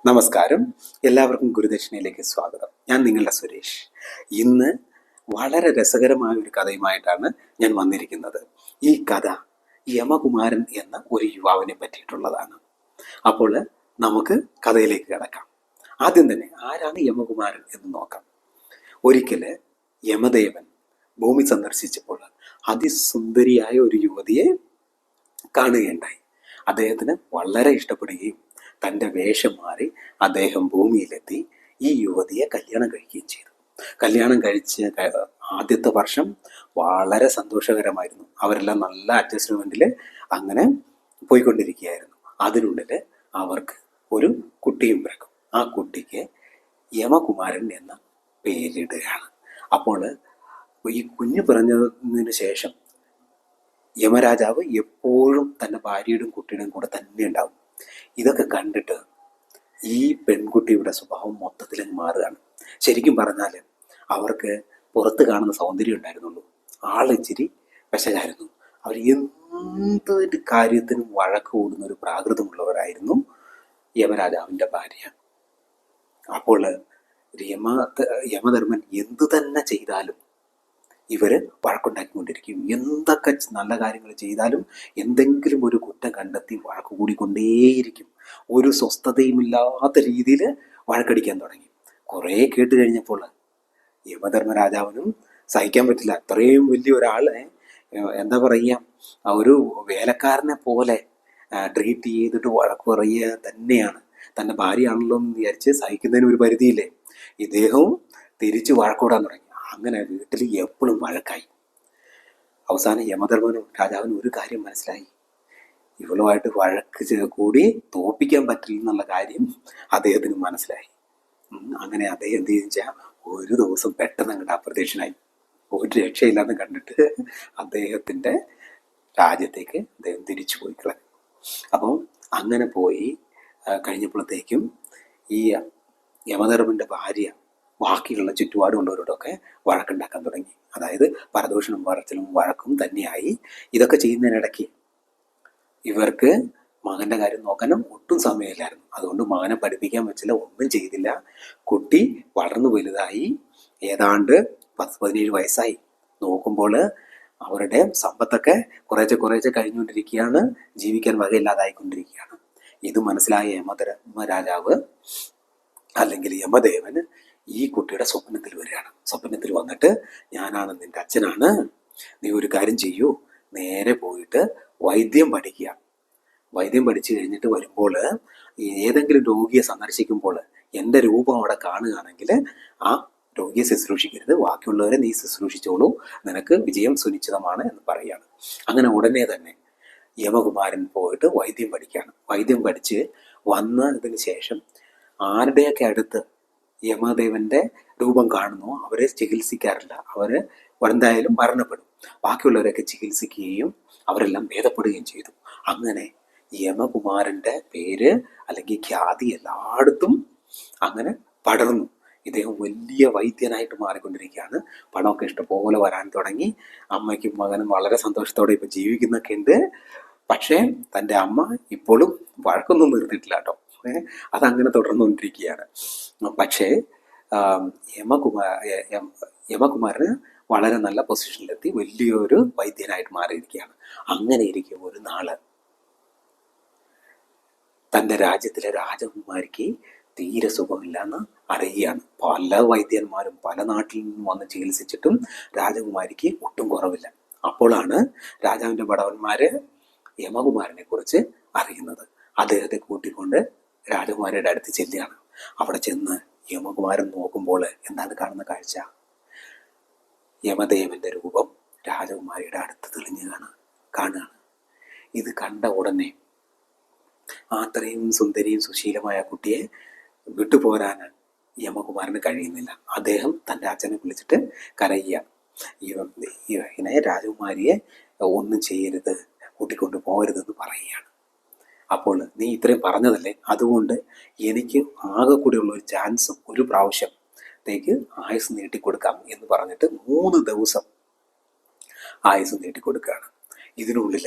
നമസ്കാരം. എല്ലാവർക്കും ഗുരുദക്ഷിണയിലേക്ക് സ്വാഗതം. ഞാൻ നിങ്ങളുടെ സുരേഷ്. ഇന്ന് വളരെ രസകരമായ ഒരു കഥയുമായിട്ടാണ് ഞാൻ വന്നിരിക്കുന്നത്. ഈ കഥ യമകുമാരൻ എന്ന ഒരു യുവാവിനെ പറ്റിയിട്ടുള്ളതാണ്. അപ്പോൾ നമുക്ക് കഥയിലേക്ക് കിടക്കാം. ആദ്യം തന്നെ ആരാണ് യമകുമാരൻ എന്ന് നോക്കാം. ഒരിക്കൽ യമദേവൻ ഭൂമി സന്ദർശിച്ചപ്പോൾ അതിസുന്ദരിയായ ഒരു യുവതിയെ കാണുകയുണ്ടായി. അദ്ദേഹത്തിന് വളരെ ഇഷ്ടപ്പെടുകയും തൻ്റെ വേഷം മാറി അദ്ദേഹം ഭൂമിയിലെത്തി ഈ യുവതിയെ കല്യാണം കഴിക്കുകയും ചെയ്തു. കല്യാണം കഴിച്ച് ആദ്യത്തെ വർഷം വളരെ സന്തോഷകരമായിരുന്നു. അവരെല്ലാം നല്ല അഡ്ജസ്റ്റ്മെൻറ്റിൽ അങ്ങനെ പോയിക്കൊണ്ടിരിക്കുകയായിരുന്നു. അതിനുള്ളിൽ അവർക്ക് ഒരു കുട്ടിയും പിറക്കും. ആ കുട്ടിക്ക് യമകുമാരൻ എന്ന പേരിടുകയാണ്. അപ്പോൾ ഈ കുഞ്ഞ് പിറന്നതിന് ശേഷം യമരാജാവ് എപ്പോഴും തൻ്റെ ഭാര്യയുടെയും കുട്ടിയുടെയും കൂടെ തന്നെ ഉണ്ടാവും. ഇതൊക്കെ കണ്ടിട്ട് ഈ പെൺകുട്ടിയുടെ സ്വഭാവം മൊത്തത്തിൽ മാറുകയാണ്. ശരിക്കും പറഞ്ഞാൽ അവർക്ക് പുറത്ത് കാണുന്ന സൗന്ദര്യം ഉണ്ടായിരുന്നുള്ളൂ, ആളിച്ചിരി വിശകായിരുന്നു. അവർ എന്തൊരു കാര്യത്തിനും വഴക്ക് കൂടുന്ന ഒരു പ്രാകൃതമുള്ളവരായിരുന്നു യമരാജാവിൻ്റെ ഭാര്യ. അപ്പോൾ യമധർമ്മൻ എന്തു തന്നെ ചെയ്താലും ഇവര് വഴക്കുണ്ടാക്കിക്കൊണ്ടിരിക്കും. എന്തൊക്കെ നല്ല കാര്യങ്ങൾ ചെയ്താലും എന്തെങ്കിലും ഒരു കുറ്റം കണ്ടെത്തി വഴക്ക് കൂടിക്കൊണ്ടേയിരിക്കും. ഒരു സ്വസ്ഥതയുമില്ലാത്ത രീതിയിൽ വഴക്കടിക്കാൻ തുടങ്ങി. കുറേ കേട്ട് കഴിഞ്ഞപ്പോൾ യമധർമ്മരാജാവിനും സഹിക്കാൻ പറ്റില്ല. അത്രയും വലിയ ഒരാളെ എന്താ പറയുക, ഒരു വേലക്കാരനെ പോലെ ട്രീറ്റ് ചെയ്തിട്ട് വഴക്ക് പറയുക തന്നെയാണ്. തൻ്റെ ഭാര്യയാണല്ലോ എന്ന് വിചാരിച്ച് സഹിക്കുന്നതിന് ഒരു പരിധിയില്ലേ. ഇദ്ദേഹവും തിരിച്ച് വഴക്കൂടാൻ തുടങ്ങി. അങ്ങനെ വീട്ടിൽ എപ്പോഴും വഴക്കായി. അവസാനം യമധർമ്മനും രാജാവിനും ഒരു കാര്യം മനസ്സിലായി. ഇവളുമായിട്ട് വഴക്ക് കൂടി തോപ്പിക്കാൻ പറ്റില്ല എന്നുള്ള കാര്യം അദ്ദേഹത്തിന് മനസ്സിലായി. അങ്ങനെ അദ്ദേഹം എന്ത് ചെയ്താൽ ഒരു ദിവസം പെട്ടെന്ന് അങ്ങോട്ട് അപ്രത്യക്ഷനായി. ഒരു രക്ഷയില്ലാന്ന് കണ്ടിട്ട് അദ്ദേഹത്തിൻ്റെ രാജ്യത്തേക്ക് അദ്ദേഹം തിരിച്ചു പോയി കളഞ്ഞു. അപ്പം അങ്ങനെ പോയി കഴിഞ്ഞപ്പോഴത്തേക്കും ഈ യമധർമ്മൻ്റെ ഭാര്യ ബാക്കിയുള്ള ചുറ്റുപാടുള്ളവരോടൊക്കെ വഴക്കുണ്ടാക്കാൻ തുടങ്ങി. അതായത് പരദൂഷണം പറച്ചിലും വഴക്കും തന്നെയായി. ഇതൊക്കെ ചെയ്യുന്നതിനിടയ്ക്ക് ഇവർക്ക് മകൻ്റെ കാര്യം നോക്കാനും ഒട്ടും സമയമില്ലായിരുന്നു. അതുകൊണ്ട് മകനെ പഠിപ്പിക്കാൻ പറ്റില്ല, ഒന്നും ചെയ്തില്ല. കുട്ടി വളർന്നു വലുതായി, ഏതാണ്ട് 10-17 വയസ്സായി. നോക്കുമ്പോൾ അവരുടെ സമ്പത്തൊക്കെ കുറേശ്ശെ കഴിഞ്ഞുകൊണ്ടിരിക്കുകയാണ്, ജീവിക്കാൻ വകയില്ലാതായിക്കൊണ്ടിരിക്കുകയാണ്. ഇത് മനസ്സിലായ യമധർമ്മരാജാവ് അല്ലെങ്കിൽ യമദേവന് ഈ കുട്ടിയുടെ സ്വപ്നത്തിൽ വരികയാണ്. സ്വപ്നത്തിൽ വന്നിട്ട്, ഞാനാണ് നിന്റെ അച്ഛനാണ്, നീ ഒരു കാര്യം ചെയ്യൂ, നേരെ പോയിട്ട് വൈദ്യം പഠിക്കുക. വൈദ്യം പഠിച്ചു കഴിഞ്ഞിട്ട് വരുമ്പോൾ ഏതെങ്കിലും രോഗിയെ സന്ദർശിക്കുമ്പോൾ എൻ്റെ രൂപം അവിടെ കാണുകയാണെങ്കിൽ ആ രോഗിയെ ശുശ്രൂഷിക്കരുത്, ബാക്കിയുള്ളവരെ നീ ശുശ്രൂഷിച്ചോളൂ, നിനക്ക് വിജയം സുനിശ്ചിതമാണ് എന്ന് പറയുകയാണ്. അങ്ങനെ ഉടനെ തന്നെ യമകുമാരൻ പോയിട്ട് വൈദ്യം പഠിക്കുകയാണ്. വൈദ്യം പഠിച്ച് വന്നതിന് ശേഷം ആരുടെയൊക്കെ അടുത്ത് യമദേവന്റെ രൂപം കാണുന്നു അവരെ ചികിത്സിക്കാറില്ല. അവര് എന്തായാലും മരണപ്പെടും. ബാക്കിയുള്ളവരൊക്കെ ചികിത്സിക്കുകയും അവരെല്ലാം ഭേദപ്പെടുകയും ചെയ്തു. അങ്ങനെ യമകുമാരന്റെ പേര് അല്ലെങ്കിൽ ഖ്യാതി എല്ലായിടത്തും അങ്ങനെ പടർന്നു. ഇദ്ദേഹം വലിയ വൈദ്യനായിട്ട് മാറിക്കൊണ്ടിരിക്കുകയാണ്. പണമൊക്കെ ഇഷ്ടംപോലെ വരാൻ തുടങ്ങി. അമ്മയ്ക്കും മകനും വളരെ സന്തോഷത്തോടെ ഇപ്പൊ ജീവിക്കുന്നൊക്കെ ഉണ്ട്. പക്ഷേ തൻ്റെ അമ്മ ഇപ്പോഴും വഴക്കൊന്നും നിർത്തിയിട്ടില്ല കേട്ടോ. അതങ്ങനെ തുടർന്നുകൊണ്ടിരിക്കുകയാണ്. പക്ഷേ യമകുമാരന് വളരെ നല്ല പൊസിഷനിലെത്തി വലിയൊരു വൈദ്യനായിട്ട് മാറിയിരിക്കുകയാണ്. അങ്ങനെ ഇരിക്കും ഒരു നാള് തൻ്റെ രാജ്യത്തിലെ രാജകുമാരിക്ക് തീരെ സുഖമില്ലെന്ന് അറിയുകയാണ്. പല വൈദ്യന്മാരും പല നാട്ടിൽ നിന്നും വന്ന് ചികിത്സിച്ചിട്ടും രാജകുമാരിക്ക് ഒട്ടും കുറവില്ല. അപ്പോഴാണ് രാജാവിൻ്റെ ഭടവന്മാര് യമകുമാരനെ കുറിച്ച് അറിയുന്നത്. അദ്ദേഹത്തെ കൂട്ടിക്കൊണ്ട് രാജകുമാരിയുടെ അടുത്ത് ചെല്ലുകയാണ്. അവിടെ ചെന്ന് യമകുമാരൻ നോക്കുമ്പോൾ എന്താണ് കാണുന്ന കാഴ്ച? യമദേവന്റെ രൂപം രാജകുമാരിയുടെ അടുത്ത് കാണുകയാണ്. ഇത് കണ്ട ഉടനെ അത്രയും സുന്ദരിയും സുശീലമായ കുട്ടിയെ വിട്ടുപോരാൻ യമകുമാരന് കഴിയുന്നില്ല. അദ്ദേഹം തൻ്റെ അച്ഛനെ വിളിച്ചിട്ട് കരയുക. ഇവനെ രാജകുമാരിയെ ഒന്നും ചെയ്യരുത്, കൂട്ടിക്കൊണ്ട് പോകരുതെന്ന് പറയുകയാണ്. അപ്പോൾ നീ ഇത്രയും പറഞ്ഞതല്ലേ, അതുകൊണ്ട് എനിക്ക് ആകെ കൂടെയുള്ള ഒരു ചാൻസ്, ഒരു പ്രാവശ്യത്തേക്ക് ആയുസ് നീട്ടിക്കൊടുക്കാം എന്ന് പറഞ്ഞിട്ട് 3 ദിവസം ആയുസ് നീട്ടിക്കൊടുക്കുകയാണ്. ഇതിനുള്ളിൽ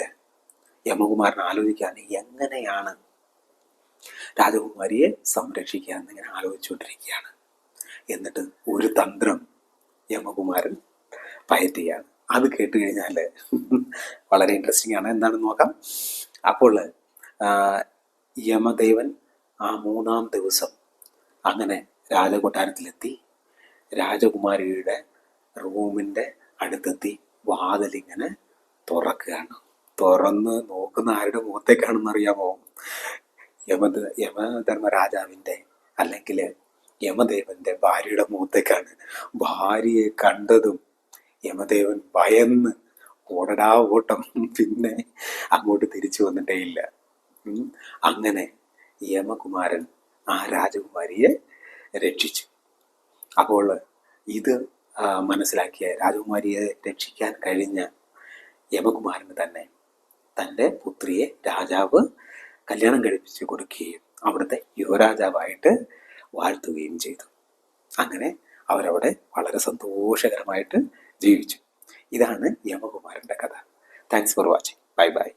യമകുമാരൻ ആലോചിക്കാൻ എങ്ങനെയാണ് രാജകുമാരിയെ സംരക്ഷിക്കാൻ ഇങ്ങനെ ആലോചിച്ചുകൊണ്ടിരിക്കുകയാണ്. എന്നിട്ട് ഒരു തന്ത്രം യമകുമാരൻ പയറ്റുകയാണ്. അത് കേട്ട് കഴിഞ്ഞാൽ വളരെ ഇൻട്രസ്റ്റിംഗ് ആണ്. എന്താണെന്ന് നോക്കാം. അപ്പോൾ യമദേവൻ ആ 3-ാം ദിവസം അങ്ങനെ രാജകൊട്ടാരത്തിലെത്തി. രാജകുമാരിയുടെ റൂമിൻ്റെ അടുത്തെത്തി വാതിലിങ്ങനെ തുറക്കുകയാണ്. തുറന്ന് നോക്കുന്ന ആരുടെ മുഖത്തേക്കാണെന്ന് അറിയാമോ? യമധർമ്മരാജാവിൻ്റെ അല്ലെങ്കിൽ യമദേവൻ്റെ ഭാര്യയുടെ മുഖത്തേക്കാണ്. ഭാര്യയെ കണ്ടതും യമദേവൻ ഭയന്ന് ഓടടാ ഓട്ടം, പിന്നെ അങ്ങോട്ട് തിരിച്ചു വന്നിട്ടേ ഇല്ല. അങ്ങനെ യമകുമാരൻ ആ രാജകുമാരിയെ രക്ഷിച്ചു. അപ്പോൾ ഇത് മനസ്സിലാക്കിയ രാജകുമാരിയെ രക്ഷിക്കാൻ കഴിഞ്ഞ യമകുമാരന് തന്നെ തൻ്റെ പുത്രിയെ രാജാവ് കല്യാണം കഴിപ്പിച്ച് കൊടുക്കുകയും അവിടുത്തെ യുവരാജാവായിട്ട് വാഴ്ത്തുകയും ചെയ്തു. അങ്ങനെ അവരവിടെ വളരെ സന്തോഷകരമായിട്ട് ജീവിച്ചു. ഇതാണ് യമകുമാരൻ്റെ കഥ. Thanks for watching. Bye bye.